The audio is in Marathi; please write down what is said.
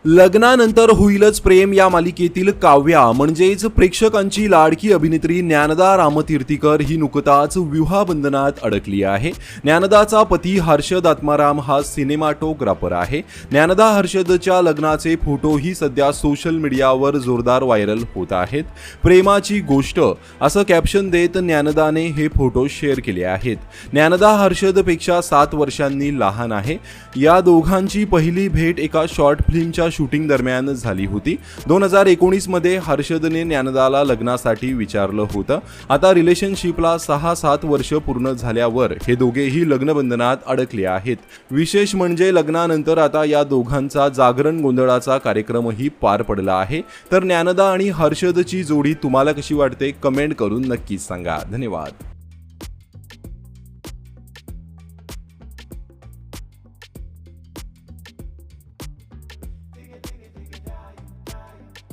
लग्नानंतर होईलच प्रेम या मालिकेतील काव्या म्हणजेच प्रेक्षकांची लाडकी अभिनेत्री ज्ञानदा रामतीर्थीकर ही नुकताच विवाहबंधनात अडकली आहे। ज्ञानदाचा पती हर्षद आत्माराम हा सिनेमाटोग्राफर आहे। ज्ञानदा हर्षदच्या लग्नाचे फोटोही सध्या सोशल मीडियावर जोरदार व्हायरल होत आहेत। प्रेमाची गोष्ट असं कॅप्शन देत ज्ञानदाने हे फोटो शेअर केले आहेत। ज्ञानदा हर्षदपेक्षा 7 वर्षांनी लहान आहे। या दोघांची पहिली भेट एका शॉर्ट फिल्मच्या शूटिंग दरम्यान झाली होती। 2019 मध्ये हर्षदने ज्ञानदाला लग्नासाठी विचारलं होतं। आता रिलेशनशिपला 6-7 वर्ष पूर्ण झाल्यावर हे दोघेही लग्नबंधनात अडकले आहेत। विशेष म्हणजे लग्नानंतर आता या दोघांचा जागरण गोंधळाचा कार्यक्रमही पार पडला आहे। तर ज्ञानदा आणि हर्षदची जोडी तुम्हाला कशी वाटते कमेंट करून नक्कीच सांगा। धन्यवाद।